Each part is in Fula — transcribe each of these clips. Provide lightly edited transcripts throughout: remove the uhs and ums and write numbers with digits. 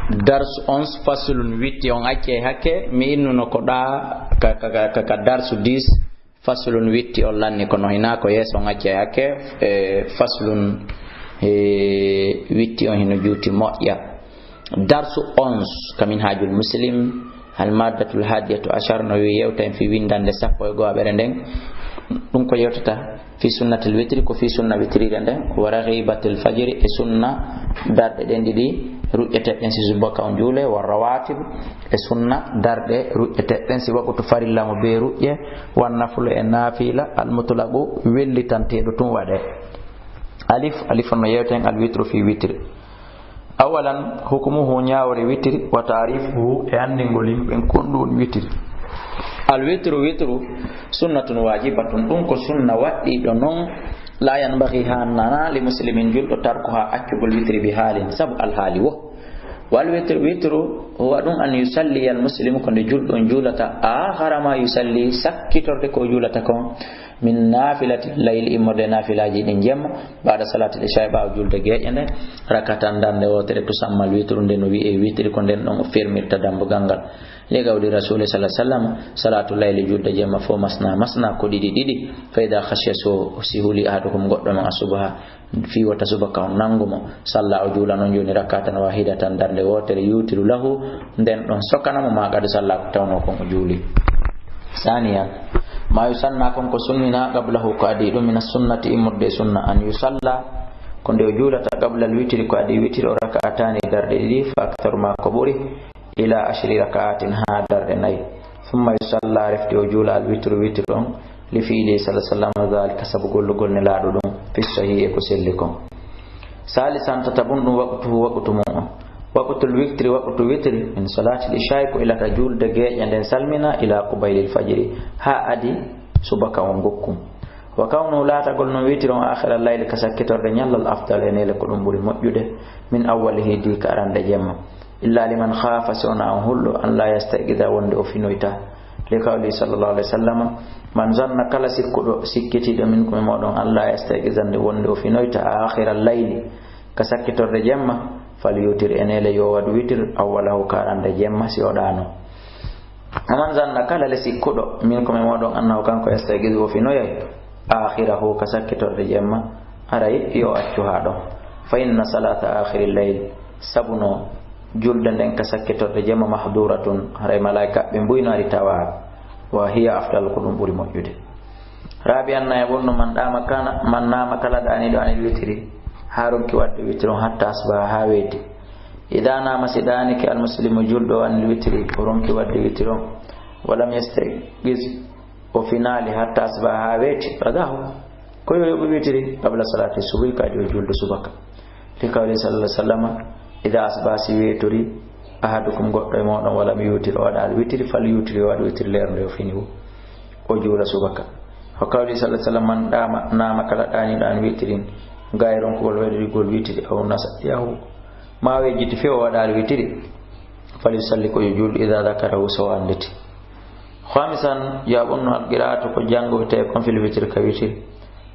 dars 11 faslun witti on acce hakke mi innuno ko ɗa ka darsu 10 faslun witti on lanni kono hina ko yeso on acce hakke faslun witti on hino juuti moƴƴa darsu 11 kamin hajul muslim al maddatul hadiyatu ashar no yewta fi windande sappo e go aɓere nden ɗum ko yewtata fi sunnatil witri ko fi sunna witrire nden wa raghibatil fajri e sunna darɗe ɗen ɗiɗi ruƴƴeteɗen si subaka on juule wa rawatib e sunna darɗe ruƴƴeteɗen si waɓutu farilla mo be ruƴƴe wan naflu e nafila al mutlaqu wellitanteɗo tum waɗe alif no yewten al witru fi witri awalan hukumuhu ñawre witri wa tarifuhu e andingol yimɓen konɗum witri al witru sunnatun wajibatun ɗum ko sunna waɗɗiɗo noon la yanbaghi hanana li muslimin julɗo tarkuha accugol witri bi halin sabu al haali wo wal witru huwa ɗum an yusalli al muslimu ko nde julɗo julata akhara ma yusalli sakkitorde ko julata kon min nafilati layli immorde nafilaji ɗin jemma baada salati isha ɓawa julde geƴe nde rakatan dande wotere tusammal witru nde no wi'e witri ko nden ɗon o firmirta dambugal ngal li gawli rasul sallallahu alaihi wasallam salatu layli julde jemma fo masna ko ɗiɗi fa ida khashiya so sihuli ahadukum goɗɗo men asubha fi wata subaka on nangumo salla o juula non joni rakatan wahidatan darde wotere yutiru lahu nden ɗon sokanamo ma gadi salla ko tawno kon o juuli saniya ma yusanna kon ko sunnina qablahu ko adi ɗum min sunnati immorde sunna an yusalla ko nde o juulata qabla al witri ko adi witri o rakatani darde ɗiɗi fa aktaru ma ko ɓuri ila 10 rakaatin ha darde nayi thumma yusalla refti o juula al witru on li fiili sallallahu alaihi wasallam dhalika sabu gollugol ne laado dum fi sahih ko selli kon salisan tatabun dum waqtu mum waqtul witri min salati al-isha ko ila ka julde geƴe nden salmina ila qubaylil fajri ha adi subaka on gokkum wa kawnu lata gol no witri on akhir al-layl ka sakkitorde nyallal afdal enele ko dum buri moƴƴude min awwalihi di ka arande jemma illa liman khafa sona on hullo an la yastaqida wonde o finoyta li qawli sallallahu alaihi wasallam man zanna kala sikkitiɗo min ko moɗon Allah yastaqizande wonde o finoyta akhir al-layl ka sakkitorde jemma falyutir enele yo wadu witir awwalahu karande jemma si odano man zanna kala le sikkuɗo min ko moɗon annahu kanko yastaqizu o finoyay akhirahu ka sakkitorde jemma aray yo accu haɗo fa inna salata akhir al-layl sabuno julde nden ka sakkitorde jemma mahduratun haray malaika ɓe mbuynaari tawa wa hiya afdal ko ɗum ɓuri moƴƴude rabi anna e wonno man nama kala ɗaniɗo anil witri ha ronki wadde witri on hatta asbaha ha weeti ida nama si ɗanike almuslimu julɗo anil witri o ronki wadde witri on walam yastagiz o finali hatta asbaha ha weeti adahu koyo yoɓi witri qabla salati subuhi kadi o julɗo subaka li kawli sallallahu alaihi wasallam ida asbaha si weetori ahadukum goɗɗo e moɗon wala mi yutiri o waɗa al witri fal yutiri o waɗa witri lernde o fini o juula subaka ho kawli sallallahu alaihi wasallam man ɗama nama kala ɗaniɗo an witrin gayron kogol waɗirigol witri aw nasa yahu ma wejjiti few o waɗa al witri fal yusalli ko yo julɗo ida dakarahu so anditi khamisan jaɓonno al qira'atu ko jango te kon fil witri ka witri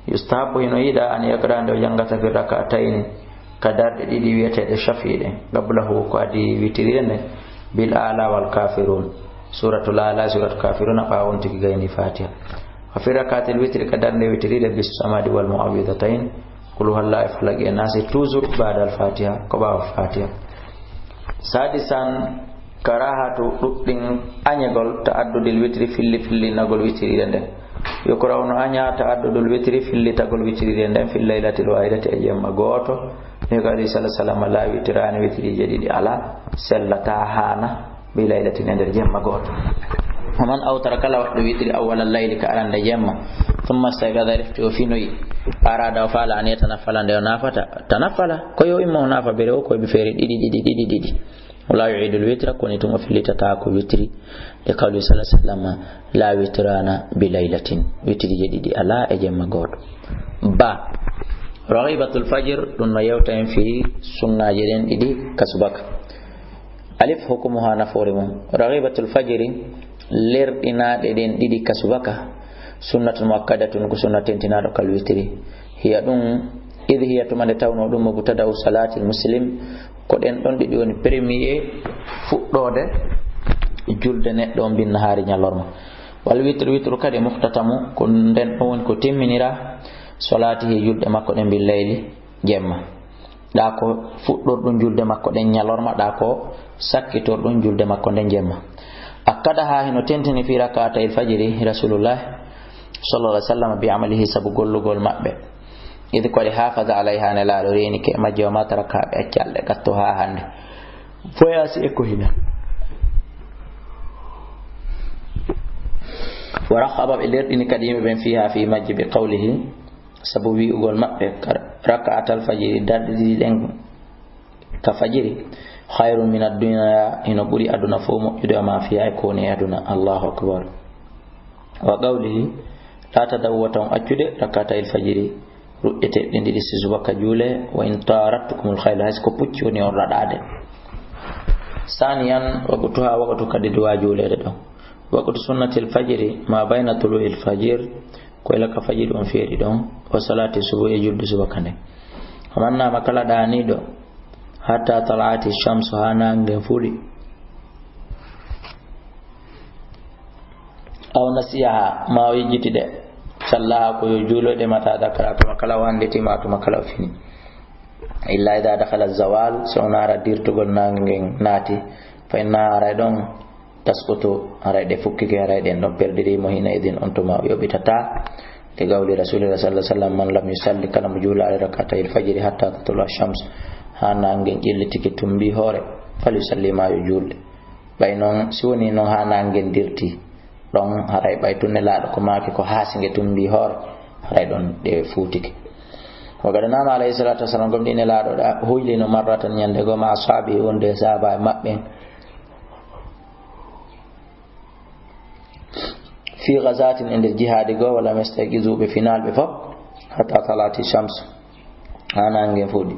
yustahabu hino yiɗa an yakrande o jangata fi rak'atayn ka darɗe ɗiɗi wiyeteɗe shafiɗe qablahu ko adi witirire nde bil ala wal kafirun suratul ala suratul kafirun ɓawon tigi gayni fatiha wa fi rakatil witri ka darɗe witirire bis samadi wal muawwidatayn qul huwallahu falaq e nasi toujours ba'da al fatiha ko ɓawa fatiha sadisan karahatu ɗuɗɗin añegol ta'addudil witri filli nagol witirire nden yukrahu aña ta'addudul witri fillitagol witirire nden fil laylatil wahidati e jemma goto ni kadi sallallahu alaihi wasallam la witrani witri jadi ala sellata hana bi laylatin nder jemma goto man awtara kala waddo witri awwal al-layl ka arande jemma thumma sagada rifti o finoyi arada fala an yatanafala nde nafata tanafala ko yo immo nafa bere o ko be fere didi wala yu'idu al-witra koni tuma filitata ko witri de kawli sallallahu alaihi wasallam la witrana bi laylatin witri jadi ala e jemma goto ba raghibatul fajr dun yawta en fi sunna jeden didi kasubaka alif hukumuha nafurimu raghibatul fajr ler ina den didi kasubaka sunnatun muakkadatun ko sunnatin tinado kal witri hiya dum idh hiya tumande tawno dum mutada salati muslim ko den don didi woni premier fuddode julde neddo bin nahari nyalorma wal witru kadi muhtatamu ko den don woni ko timminira salatihi julde makko den bil layli jemma da ko fuddordum julde makko den nyalorma da ko sakkitordum julde makko den jemma akada ha hino tentini fi rak'atay al-fajr rasulullah sallallahu alaihi wasallam bi amalihi sabu gollugol mabbe idi ko de hafaza alaiha na la reni ke majjo ma taraka be accalle gatto ha hande foyasi e ko hina wa rakhaba bi lardini kadimi ben fiha fi majji bi qawlihi sabu wi ugol mabbe rak'atal fajr daddi den ka fajiri khairun min ad-dunya ino buri aduna fo mo judo ma fiya ko ne aduna Allahu akbar wa qawlihi la tadawwatu accude rak'atay al-fajr ru'ete dindi di subaka jule wa in taratkumul khayla hasko pucci woni on radade saniyan waqtuha waqtu kadi duwa jule de do waqtu sunnatil fajr ma bayna tulu'il fajr ko ila ka fajr on feeri don wa salati subuhi julde subaka ne amanna makala dani do hatta talati shamsu hanange furi aw nasiha ma wajiti de sallaha ko julo de mata dakara to makala wande timatu makala fini illa idha dakhala az-zawal sonara dirtugol nangen nati fa inna raidon tasqutu araide fukkike araide no perdiri mo hina idin on to ma yobitata te gawli rasulullah sallallahu alaihi wasallam man lam yusalli kana mujula rak'atay al-fajr hatta tatlu ash-shams hanangen jellitiki tumbi hore fali sallima yo julde bay non si woni non hanangen dirti don haray bay tunne laado ko maaki ko hasinge tumbi hore haray don de futiki wagada nama alayhi salatu wasallam gomdi ne laado da hoyli no marratan nyande go ma ashabi wonde sahaba mabbe fi ghazatin inda jihad go wala mastagizu bi final bi fa hatta talati shams hanangen fudi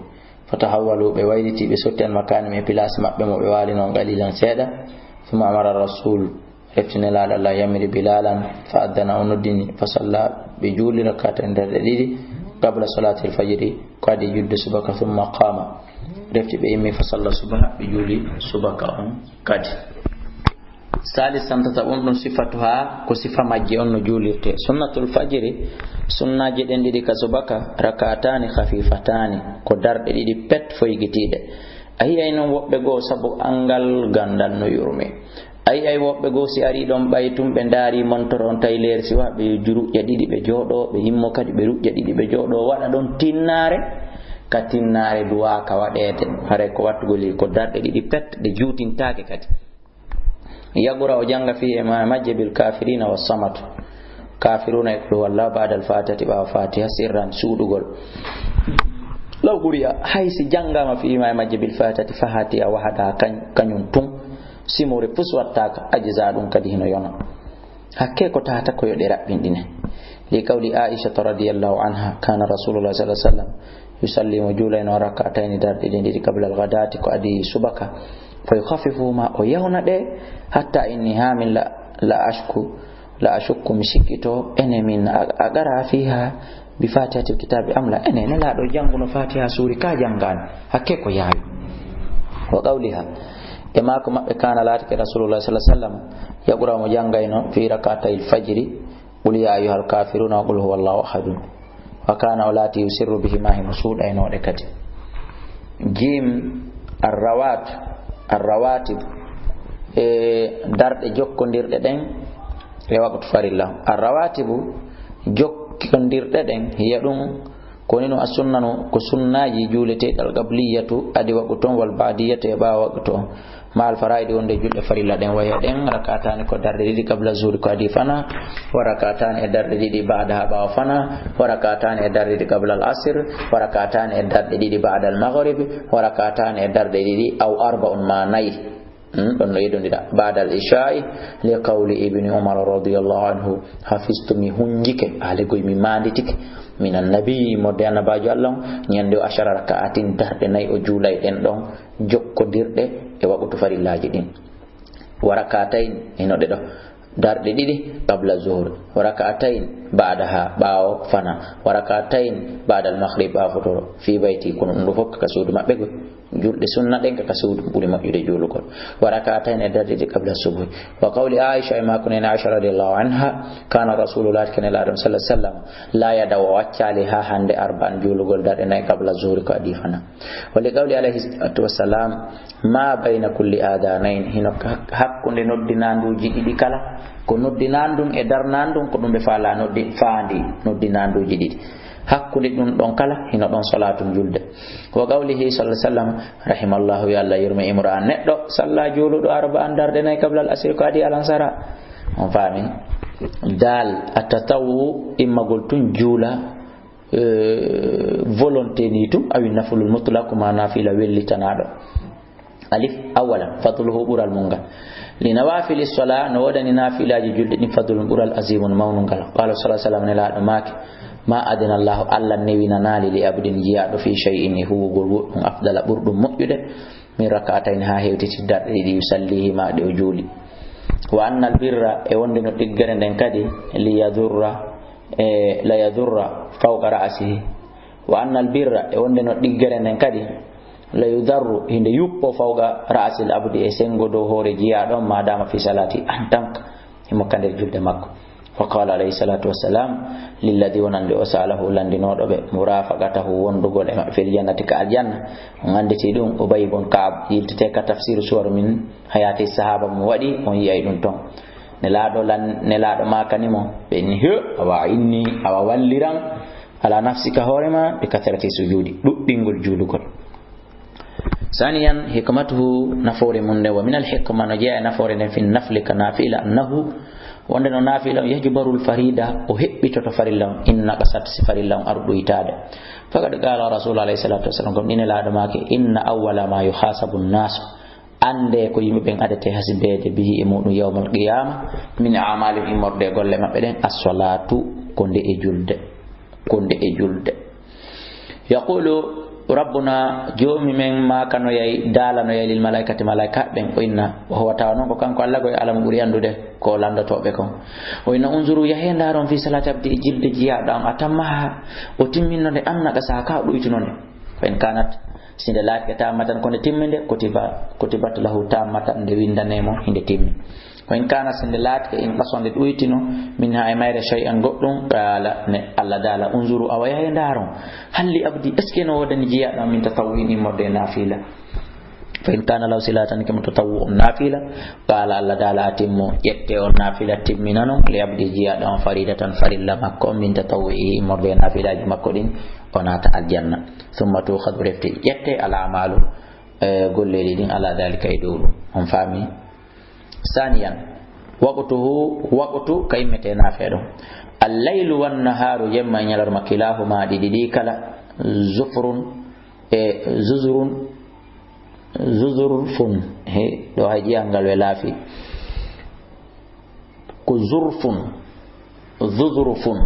fatahawwalu be wayliti be sotten makani me place mabbe mo be wali non galilan seda thumma amara rasul reftina la Allah yamiri bilalan fa adana onodini fa salla bi juli rak'atan dadi qabla salati al-fajr qadi yudde subaka thumma qama refti be yimi fa salla subha bi juli subaka on kadi salisan tatabun sifatuha ko sifa majji on no julirte sunnatul fajr sunnaje den didi ka subaka rak'atani khafifatani ko darde didi pet foygitide ay non wobbe go sabu angal gandal no yurme ay wobbe go si ari don baytum be ndari montoron tayler si wabe juru ya didi be jodo be himmo kadi be rujja didi be jodo wada don tinnare ka tinnare duwa ka wadede hare ko watugoli ko darde didi pet de jutintaake kadi yagura o janga fi ma majbil kafirina was samat kafiruna yakulu wallahu ba'da al-fatihati wa fatiha sirran sudugol law guriya haysi janga ma fi ma majbil fatihati fahatiha wahada kanyum tum simore puswattaka ajza dum kadi hino yona hakke ko tata ko yode rabbindine li qawli aisha radhiyallahu anha kana rasulullah sallallahu alaihi wasallam yusallimu julayna rak'atayn dardi dindi qabla al-ghadati ko adi subaka fa yukhaffifu ma o yawna de hatta inni hamil la ashku mishikito ene min agara fiha bi fatihati kitabi amla ene la do janguno fatiha suri ka jangan hakke ko yaawi wa qawliha ema ko mabbe kana lati ke rasulullah sallallahu alaihi wasallam yaqra mo jangayno fi rak'atay al-fajr qul ya ayyuhal kafiruna qul huwallahu ahad wa kana ulati yusirru bihi ma hi musuda ino de kati jim arrawatib darde jokkondirde den e waqtu farilla arrawatibu jokkondirde den hiya dum konino as-sunnanu ko sunnaji julete dal qabliyatu adi waqton wal ba'diyatu e ba waqto mal faraidi wonde julde farilla den waya den rak'atani ko darde didi qabla zuhri ko adi fana wa rak'atani e darde didi ba'da ba fana wa rak'atani e darde didi qabla al-asr wa rak'atani e darde didi ba'da al-maghrib wa rak'atani e darde didi aw arba'un ma nay don yedondira ba'da al-isha'i li qawli ibn umar radiyallahu anhu hafiztumi hunjike ale goy mi manditike min annabi modde annabajo Allah nyande o ashara rak'atin darde nay o julay den don jokkodirde e waqtu farillaji din warakatayn ino de do darde didi qabla zuhur warakatayn ba'daha ba'o fana warakatayn ba'da al-maghrib afutoro fi bayti kun ndu fokka ka suudu mabbe go julde sunna den ka kasudu buri majjude julugol wa rak'atayn darde qabla subuh wa qawli Aisha ma kunna Aisha radhiyallahu anha kana rasulullah sallallahu alaihi wasallam la yadaw waccali ha hande arba'an julugol darde nay qabla zuhri ko adi fana wa li qawli alaihi wassalam ma bayna kulli adanayn hino hakkunde noddinanduji didi kala ko noddinandum e darnandum ko dum be fala noddi faandi noddinanduji didi hakkunde dum don kala hino don salatum julde wa qawlihi sallallahu alaihi wasallam rahimallahu ya Allah yurma imran neddo salla juludo arba'an darde nay qabla al-asr ko adi alansara on fami dal atatawu imma goltun jula volonté ni tum awi nafulul mutlaq ma nafila wellitanado alif awalan fadluhu bural munga li nawafil as-salat no wadani nafilaji julde ni fadlul bural azimun mawnungal qala sallallahu alaihi wasallam la maki ma adina Allah alla newina nali li abdin jiado fi shay'in huwa gol afdala burdum mojjude min rak'atayn ha hewtiti darde di yusallihi ma de juli wa anna albirra e wonde no diggere den kadi li yadurra la yadurra fawqa ra'sihi wa anna albirra e wonde no diggere den kadi la yudarru hinde yuppo fawqa ra'sil abdi e sengo do hore jiado ma dama fi salati antank himo kande julde makko فقال عليه الصلاة والسلام للذي ونند وسأله لندنود مرافقته وندغول في الجنة كالجنة وعندتي دون أبي بن كعب يلتتك تفسير سور من حياة الصحابة موادي ويأيدون تون نلادو ما كنمو بإنه أو إني أو واللران على نفسك هورما بكثرة سجودي دنگل جولوكل ثانيا حكمته نفور من ومن الحكمة نجاء نفور في النفل كنافلة أنه wonde no nafilam yajbarul farida o hebbitoto farillam inna qasat farillam ardu itade faqad qala rasul alayhi salatu wasallam kom dine laado make inna awwala ma yuhasabu an-nas ande ko yimbe ben adete hasibede bihi e mudum yawmal qiyamah min a'malil imorde golle mabbe den as-salatu konde e julde yaqulu rabbuna jomi men ma kano yai dala no yalil malaikati malaika ben ko inna wa huwa tawnon ko kanko Allah ko alam buri andude ko landotobe ko o inna unzuru yahendaron fi salati abdi jilde jiyaadam atamma o timminno de anna ka saka duytunone ko en kanat sinde laati ka tamatan ko ne timminde kotibat lahu tamatan de windanemo hinde timmi ko en kana sinde laati in basonde duytino min ha e mayre shay'an goddum qala ne Allah dala unzuru aw yahendaron halli abdi eske no wodani jiyaadam min tatawwini modde nafila فإن كان لو صلاة كما تطوع نافلة قال الله تعالى أتم يكتئ النافلة تمنانو ليبدي جيادا فريدة فريلا مكو من تطوعه مرضي نافلة مكودين ونات الجنة ثم تأخذ رفتي يكتئ الأعمال قل لدين على ذلك يدور هم فاهمين ثانيا وقته وقت كيمة نافلة الليل والنهار يما ينالر مكلاهما دي كلا zuzurfun he do haji angal welafi ko zuzurfun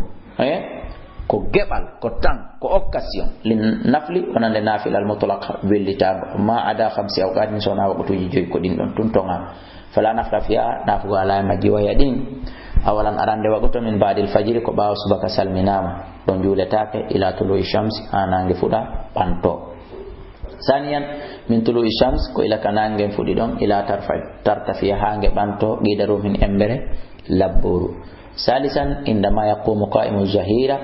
ko gebal ko tan ko occasion lin nafli wonande nafil al mutlaq billita ma ada khamsi awqatin sona waqtuji joy ko din don tuntonga fala nafla fiya nafu ala maji wa yadin awalan arande waqtu min ba'dil fajr ko bawo subaka salminama don juletake ila tulu shamsi anange fuda panto ثانيا من طلوع الشمس ko ila kanange fudi don ila tartafiya hange banto gidaru min embere labburu ثالثا عندما يقوم قائم الظهيرة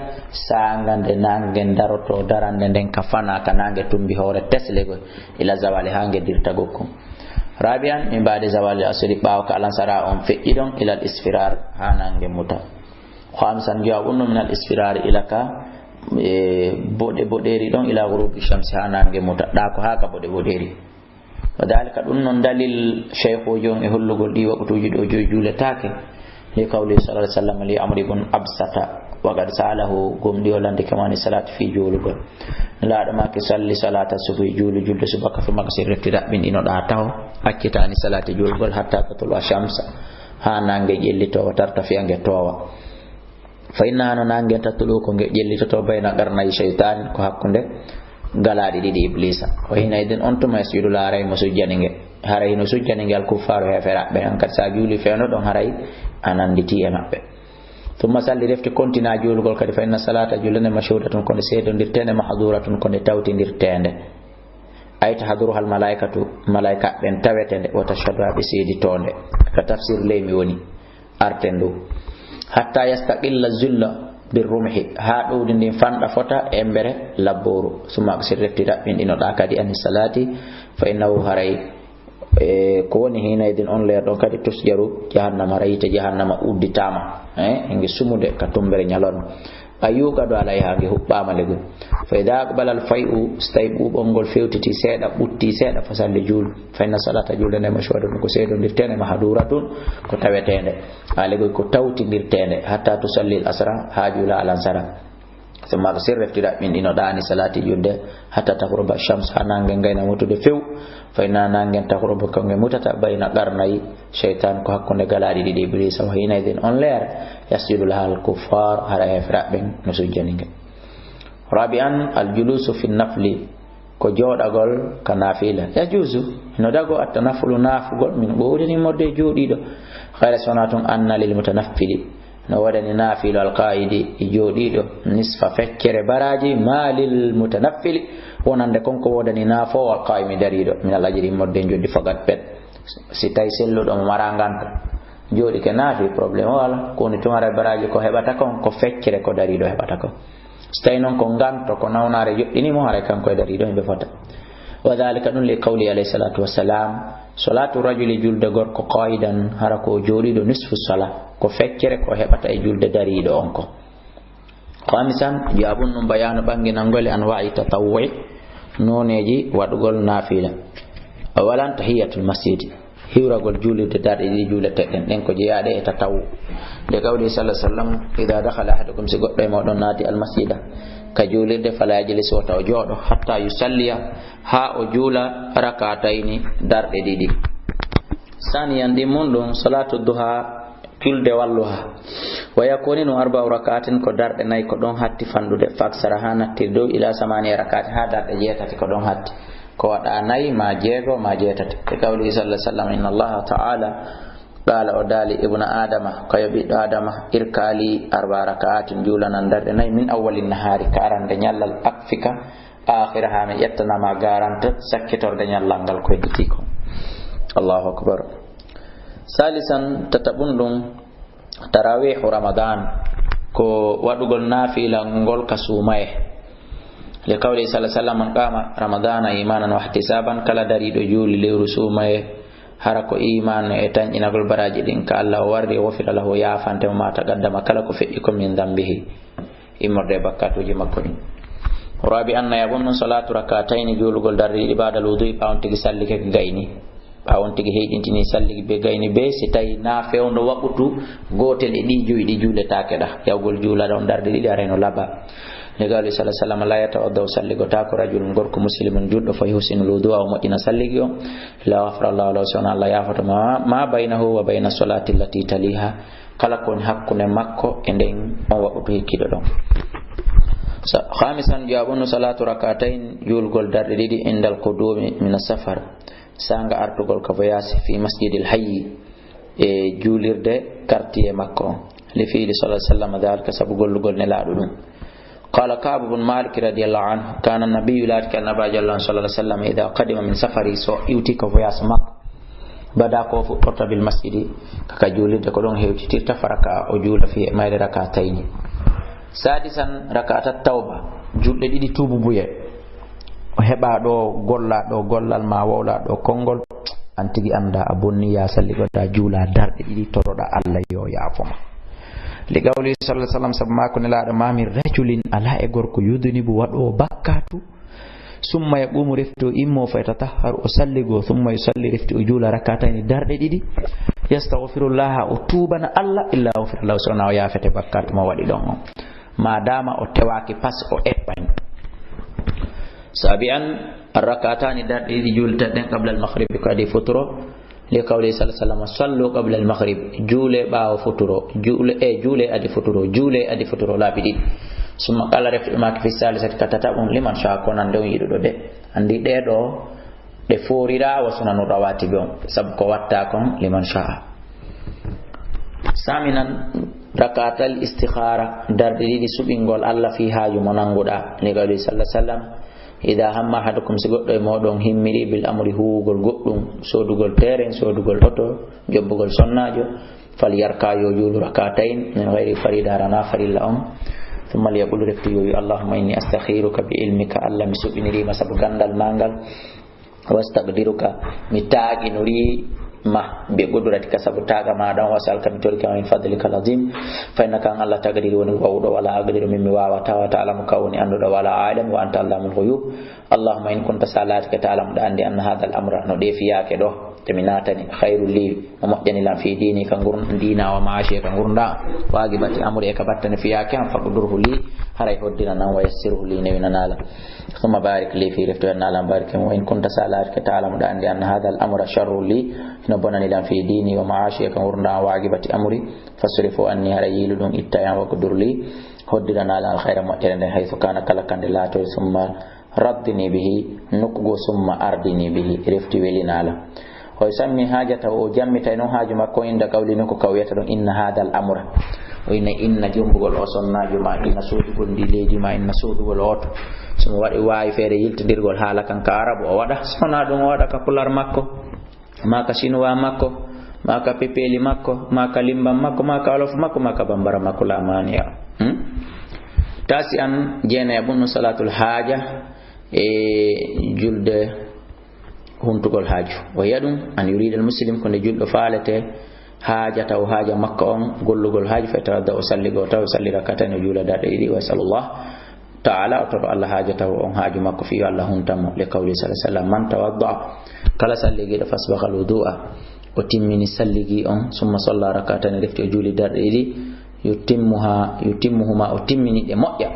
سانغande nangen daroto darande den kafana kanange tumbi hore teslego ila zawali hange dirta gokko rabian min ba'da zawali asri bawo ka alansara on feji don ila al-isfirar hanange muta khamsan jawabun min al-isfirar ila ka boderi don ila ghurubi shamsi hanange mutadda ko haka boderi wadalika dun non dalil shaykhu jon e hollugol di waqtuji do juletake li qawli sallallahu alaihi wasallam li amr ibn absata wa qad salahu gum di olande kamani salat fi julugol la da make salli salata sufi julde subaka fi maksir reftida bin ino da taw akkitani salati julugol hatta tatul shamsa hanange jellito tarta fi ange towa fa inna no nange tatulu ko nge jellito to bayna garna shaytan ko hakkunde galadi didi iblisa ko hina iden on to masjudu la ray mo sujjani nge haray no sujjani ngal kufaru hefera be an kat sa juli feno don haray ananditi e mabbe thumma salli refti kontina julugol kadi fa inna salata julene mashhudatun ko sedo dirtende mahduratun ko tawti dirtende ay tahduruha al malaikatu malaika ben tawetende wa tashhadu bi sidi tonde ka tafsir lemi woni artendu hatta yastaqilla zulla birrumhi ha do din fanda fota embere labboru summa sirrettira min ino da kadi an salati fa innahu haray ko woni hina idin on leer don kadi tusjaru jahannama rayita jahannama udditama ngi sumude ka tumbere nyalon ayuka do alay hangi hubbama legu fa idha aqbala al fai'u staybu bongol fewtiti seda butti seda fasalli jul fa inna salata julane mashwadu ko sedo dirtene mahduratun ko tawetende alego ko tawti dirtende hatta tusalli al asra hajula al ansara thumma sirrafti min ino dani salati julde hatta taqruba shams hanange ngayna mutude few fa inna nangen taqruba ko nge mutata bayna qarnay shaytan ko hakkunde galadi didi iblis wa hina idin on leer yasjudu lahal kuffar hara efraben no sujjaninge rabi'an al julusu fi nafli ko jodagol ka nafila yajuzu no dago at-tanafulu nafugol min bodini modde jodido khayra sunatun anna lil mutanaffili no wadani nafilu al qaidi jodido nisfa fekkere baraji malil mutanaffili wonande konko wodani nafo wa qaimi darido min al ajri modde jodi fagat pet si tay sello do maranganta jodi ke nafi problem wala ko ni tumara baraji ko hebata kon ko fekkere ko darido hebata ko stay non ko nganto ko nawnare joddini mo hare kanko e darido be fota wa dhalika dun li qawli alayhi salatu wassalam salatu rajuli julde gorko qaidan hara ko jodido nisfu sala ko fekkere ko hebata e julde darido on ko khamisan jabun no bayanu bangina ngole anwa'i tatawwi noneji wadugol nafila awalan tahiyatul masjid hiwragol julide darde di julete den ko jeyaade e tatawu de gawdi sallallahu alaihi wasallam idha dakhala ahadukum si goddo e modon naati al masjida ka julide fala yajlis wa taw jodo hatta yusalliya ha o jula rak'ataini darde didi saniyan di mundum salatu duha julde walluha wa yakunu arba'u rak'atin ko darde nay ko don hatti fandude faksara hanati do ila samani rak'at ha darde jetati ko don hatti ko wada nay ma jego ma jetati e kawli sallallahu alaihi wasallam inna allaha ta'ala qala odali ibnu adama ko yabi adama irkali arba rak'atin julanan darde nay min awwalin nahari karande nyallal akfika akhiraha mi yettana ma garanta sakkitorde nyallal gal ko editi ko allahu akbar salisan tatabundum tarawih ramadan ko wadugol nafila ngol kasumaye le kawli sallallahu alaihi wasallam qama ramadana imanan wa ihtisaban kala darido juli le rusumaye harako iman e tan inagol baraji din ka Allah warri wa fi lahu ya fante ma ta gaddama kala ko fe'i ko min dambihi imorde bakkatuji makko din rabi anna yabun salatu rak'atayn julugol darri ibadal wudu pawntigi sallike gayni pawntigi heydintini sallike be gayni be si tay na fewndo wabutu gotel e di juydi juletaake da yawgol jula don darde di areno laba negali sallallahu alaihi wasallam la yatawadda salligo ta ko rajul gorko muslimun juddo fa yusinul wudu wa modina salligo la ghafara Allah lahu subhanahu Allah yafata ma bainahu wa baina salati allati taliha kala kon hakkune makko e den on wabutu hikkido don khamisan jabunu salatu rak'atayn julgol darde didi indal qudumi min as-safar sanga artugol ka voyage fi masjidil hayy e julirde quartier makko li fi sallallahu alaihi wasallam dalika sabu gollugol ne laado dum qala ka'b ibn malik radiyallahu anhu kana an-nabiy la kana sallallahu alaihi wasallam idha qadima min safari so yuti ka voyage makko bada ko fu porta bil masjidi kaka julirde ko don hewtitirta faraka o jula fi mayde rak'atayn sadisan rak'atat tauba julde didi tubu buye o heba do golla do gollal ma wawla do kongol antigi anda abonni ya salli go da jula darde didi toroda Allah yo yaafoma li gawli sallallahu alaihi wasallam sabma ko nelaado mamir rajulin ala e gorko yuduni bu wado bakkatu summa yaqumu riftu immo fa tatahharu usalligo thumma yusalli riftu jula rak'atayn darde didi yastaghfirullah o tubana Allah illa ghafara lahu subhanahu wa yafete bakkatu ma wadi don madama o tewaki pas o eppani sabian ar-rak'atani darde di julta den qabla al-maghrib ko adi futuro li qawli sallallahu alaihi wasallam sallu qabla al-maghrib jule baaw futuro jule adi futuro labidi summa qala rafi ma fi salisati katatabun liman sha konan de yido de andi de do de forira wa sunanu rawatibi sab ko watta kon liman sha saminan rakatal istikhara darde di subingol Allah fi haaju monanguda ni gali sallallahu alaihi wasallam ida hamma ahadukum sigoddo e modon himmiri bil amri huugol goddum sodugol terrain sodugol auto jobbugol sonnajo falyarka yo julu rakatain min ghairi farida rana farilla on ثم ليقول رفتي اللهم إني أستخيرك بعلمك ألا مسبني ما سبقان المانغال واستقدرك متاج نري ما بقدرتك سبتاغ ما دام وسألك من تلك من فضلك العظيم فإنك أن الله تقدر ونقود ولا أقدر من مواوة وتعلم كوني أن ولا عالم وأنت علام الغيوب اللهم إن كنت سألاتك تعلم أن هذا الأمر ندي فيك ده teminatani khairul li moƴƴani lam fi dini kan gurn dina wa maashi kan gurnda wagibati amri e ka battane fiyake am faqdurhu li haray hoddina nan wa yassirhu li nawina nala thumma barik li fi riftu nala barik wa in kunta salatka ta'lamu da andi anna hadha al amra sharrul li ina bonani lam fi dini wa maashi kan gurnda wagibati amri fasrifu anni harayilu dum ittaya wa qdur li hoddina nala al khaira moƴƴere haythu kana kala kande lato summa raddini bihi nukgo summa ardini bihi rifti welinala o sammi hajata o jammita no haaju makko inda qawli no ko kawiyata don inna hadal amra o inna jumbugol o sonnajo ma inna sudugol ndi leedi ma inna sudugol oto so wadi waawi feere yiltidirgol haala kan ka arabu o wada sona dum o wada ka pular makko maka sinuwa makko maka pepeli makko maka limbam makko maka olof makko maka bambara makko la maniya tasi an jena yabunu salatul haja e julde huntugol haaju o yadum an yurida al muslim ko ne juldo faalete haajata o haaja makka on gollugol haaju fa tawadda o salligo taw salli rakatan o jula dade idi wa sallallahu ta'ala to Allah haajata on haaju makko fi Allah huntamo le qawli sallallahu alaihi wasallam man tawadda kala salligi da fasbaha al wudu'a o timmini salligi on summa salla rakatan defti o juli dade idi yutimmuhuma o timmini de moƴƴa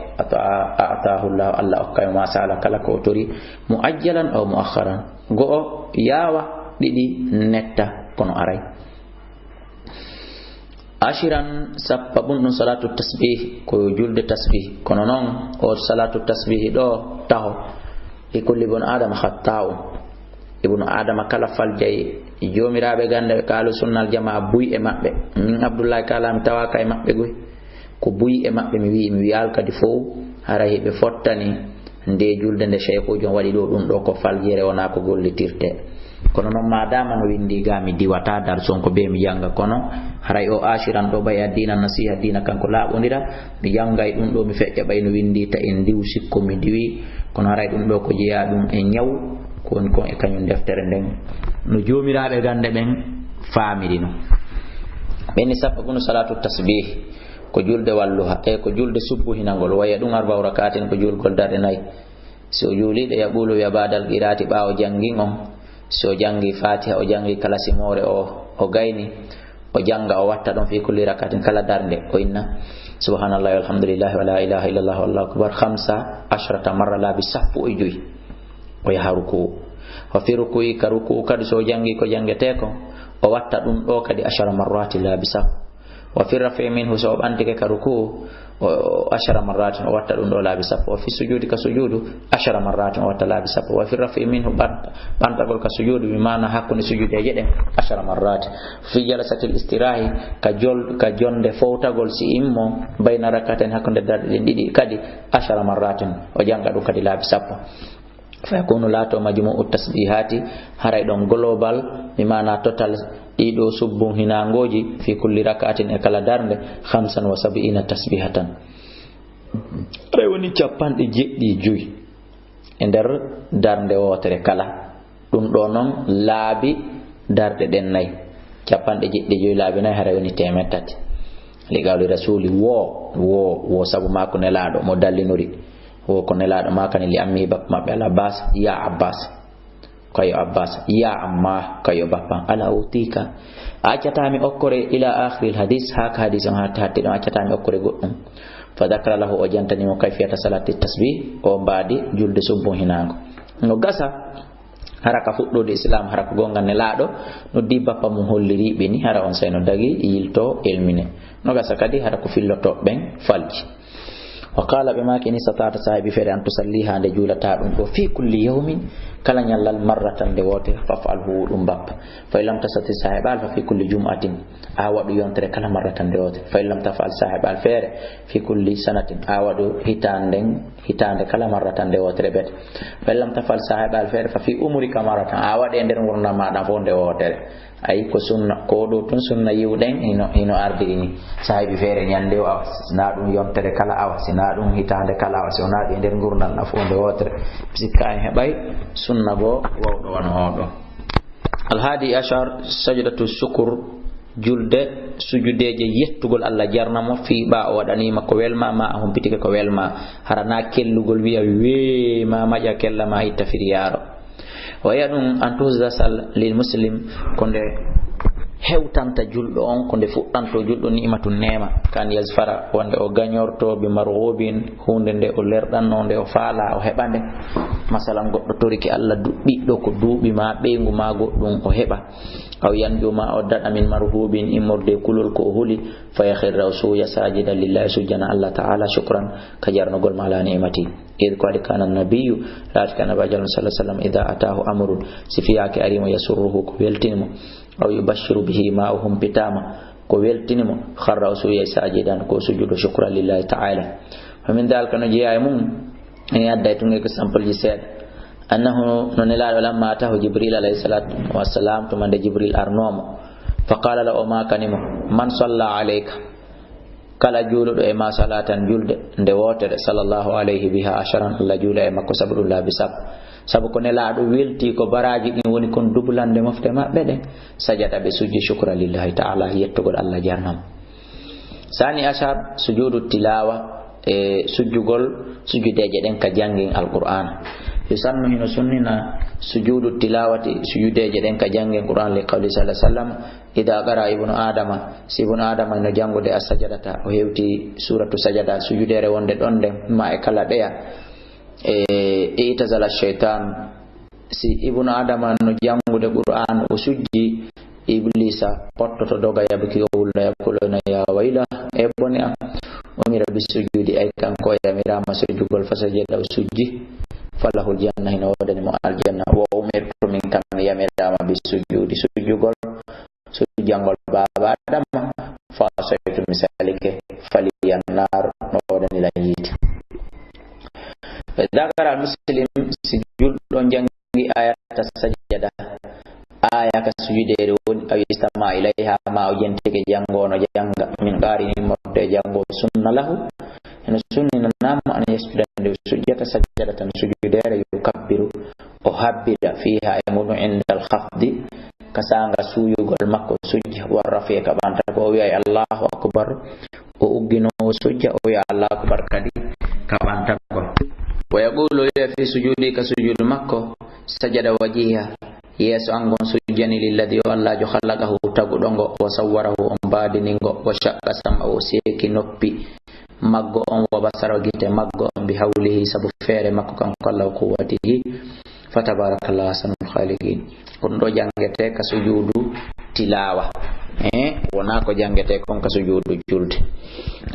ataahu Allah okkay ma sala kala ko tori muajjalan aw muakharan go yawa didi netta kono aray ashiran sabbun salatu tasbih ko julde tasbih kono non o salatu tasbih do taho e kulli bon adam khatta'u ibnu adam kala faljay jomirabe gande kalu sunnal jamaa buy e mabbe min abdullah kalam tawaka e mabbe goy ko buy e mabbe mi wi alkadi fo haray be fottani nde julde nde sheikhu jon wadi do dum do ko faljere wona ko gollitirte kono non madama no windi gami diwata dar sonko be mi janga kono haray o ashiran do bay adina nasiha dina kanko labondira mi jangay dum do mi fecce bay no windi ta en diw sikko mi diwi kono haray dum do ko jeya dum e nyaw kon e kanyum deftere nden no jomirabe gande ben faamirino benni sappa kunu salatu tasbih ko julde walluha e ko julde subbuhinangol waya dum arba rakatin ko julgol darde nay so juli de yaqulu ya badal qirati baawo jangin on so jangi fatiha o jangi kala simore o gayni o janga o watta don fi kulli rakatin kala darde o inna subhanallahi walhamdulillah wala ilaha illallah wallahu akbar 15 marra la bi sappo e joyi o yaharuku wa fi ruku'i ka ruku'u kadi so jangi ko jangete ko o watta dum do kadi 10 marrati la bi sappo wa fi rafi minhu so bantike ka ruku'u o 10 marratin o watta dum do la bi sappo wa fi sujudi ka sujudu 10 marratin o watta la bi sappo wa fi rafi minhu bantagol ka sujudu bi mana hakkunde sujude jeden 10 marratin fi jalasatil istirahi ka jonde fowtagol si immo bayna rakaten hakkunde darde didi kadi 10 marratin o janga do kadi la bi sappo fa yakunu lato majmu'u tasbihati haray don global bi mana total ido subbun hinangoji fi kulli rak'atin e kala darde 75 tasbihatan rewoni capande jeddi joyi e der darde wotere kala dum do non laabi darde den nay capande jeddi joyi laabi nay haray woni temetati li gawli rasuli wo sabu mako ne laado mo dallinori wo ko nelaado makani li ammi bab mabbe al abbas ya abbas kayo abbas ya amma kayo bappa ala utika acatami okkore ila akhir al hadith haka hadith on hatta do acatami okkore goddum fa dakara lahu o jantani mo kayfiyata salati tasbih o baadi julde subbu hinango no gasa haraka fuddode islam haraka gonga nelaado no di bappa mum holliri be ni hara on sayno dagi yilto elmine no gasa kadi haraka filloto ben falji وقال بما كن استطعت صاحبي فر أن تصليها عند جولتا وفي كل يوم كلا يلال مرة لوته فافعله باب فإن لم تستطع صاحب ففي كل جمعة أعود ينتر كلا مرة لوته فإن لم تفعل صاحب الفر في كل سنة أعود هتان كلا مرة لوته بيت فإن لم تفعل صاحب الفر ففي أمرك مرة أعود يندر ورنا ما نفون لوته ay ko sunna ko do tun sunna yiwden ino ardi ini sahibi fere nyande wa na dum yontere kala awa sina dum hitande kala awa sona de nder gurdal afonde wotere sikka en hebay sunna go wawdo won hodo al hadi ashar sajdatu shukr julde sujudeje yettugol Allah jarnamo fi ba wadani makko welma ma hon pitike ko welma harana kellugol wiya we ma maja kellama itta firiyaro ويدعو أن تزدسل للمسلم كنده hewtanta juldo on ko de fuddanto juldo ni'matu nema kan yazfara wonde o ganyorto bi marghubin hunde de o lerdanno de o faala o hebande masalan goddo toriki Allah dubbido ko duubi ma beengu ma goddum o heba aw yanjo ma o dada min marghubin imorde kulul ko huli fa yakhira suya sajida lillahi subhanahu Allah ta'ala shukran kajarno gol mala ni'mati id qad kana an-nabiyyu la kana bajal sallallahu alaihi wasallam idha ataahu amrun sifiyake arimo yasurruhu ko weltinimo aw yubashshiru bihi ma'ahum bitama ko weltinimo kharra suya sajidan ko sujudu shukran lillahi ta'ala wa min dalika no jiya mum en adda tunge ko sample ji sed annahu nonela lamma atahu jibril alayhi salatu wassalam to mande jibril arnomo faqala la o ma kanimo man salla alayka kala juludo e ma salatan julde nde wotere sallallahu alayhi biha asharan la jula e makko sabdullah bisab sabu ko nelaado welti ko baraji din woni kon dubulande mofte mabbe de sajada be sujji shukra lillahi ta'ala yettugol Allah jarnam sani ashar sujudu tilawa e sujjugol sujudeje den ka jangin alquran yusannu hino sunnina sujudu tilawati sujudeje den ka jangin quran li qawli sallallahu alaihi wasallam ida qara ibnu adama si ibnu adama no jangude as-sajadata o hewti suratu sajada sujudere wonde donde ma e kala beya itazala shaytan si ibnu adama no jangude qur'an o sujji iblisa pottoto doga yabuki o wulla yakulona ya wayla e boni am umira bisujudi ay kanko yamira ma sujugol fasajada o sujji falahul jannah ina wadani mo aljanna wa umirtu min kam yamira ma bisujudi sujugol sujangol baba adam fa saytu misalike faliyan nar no wadani la yiti dakara muslim sujud don jangi ayat sajada aya ka sujudere woni aw istama ilaiha ma o jenteke jangono janga min qari ni modde jango sunna lahu en sunna nam an yasjuda de sujjata sajadatan sujudere yukabbiru o habbida fiha aymudu inda al-khafdi kasanga suyugol makko sujja wa rafiqa banta ko wi Allahu akbar o uggino sujja o ya Allahu akbar kadi ka banta ko wa yaqulu ya fi sujudi ka sujud makko sajada wajiha yeso angon sujjani lilladhi Allah jo khalaqahu tagudongo wa sawwarahu on badiningo wa shaqqa sam'u seki noppi maggo on wa basaro gite maggo on bi hawlihi sabu fere makko kan Allah quwwatihi fatabarakallahu ahsanul khaliqin kon do jangete ka sujudu tilawa wona ko jangete kon ka sujudu julde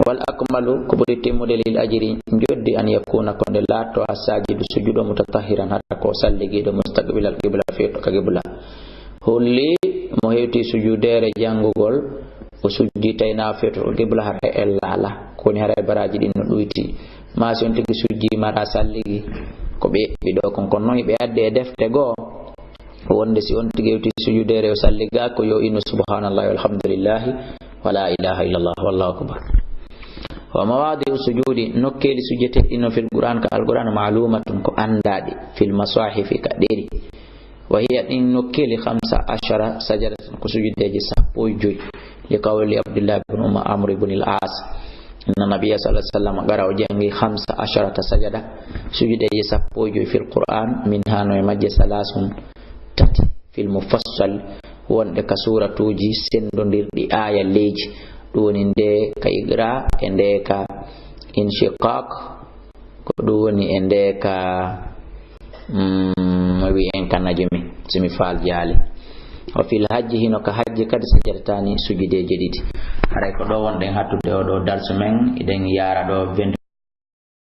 wal akmalu ko buri timmude lil ajri joddi an yakuna kon de lato asajidu sujudu mutatahhiran hatta ko salligi do mustaqbil al qibla fi to ka qibla holli mo hewti sujudere jangugol o sujudi tayna fi to qibla hatta ellala ko ni hare baraji din no duyti ma son tigi sujji mara salligi ko be do kon non be adde defte go wonde si on tigewti sujudere o salliga ko yo inu subhanallahi walhamdulillah wala ilaha illallah wallahu akbar wa mawadi sujudi nokkeli sujete ino fil qur'an ka al-qur'an ma'lumatun ko andadi fil masahif ka deri wa hiya in nokkeli 15 sajadatan ko sujudeje sappo joy li qawli abdullah ibn amr ibn al-as inna nabiyya sallallahu alaihi wasallam gara o jangi 15 sajada sujudeje sappo joy fil qur'an minha no majja salasun tati fil mufassal wonde ka suratuji sendondirdi aya leji doni nde ka igra ende ka inshiqaq ko doni ende ka wi en kanajumi simi fal jali wa fil hajji hino ka hajji kad sajartani sujudeje didi haray ko do wonde hattude o do darsu men iden yara do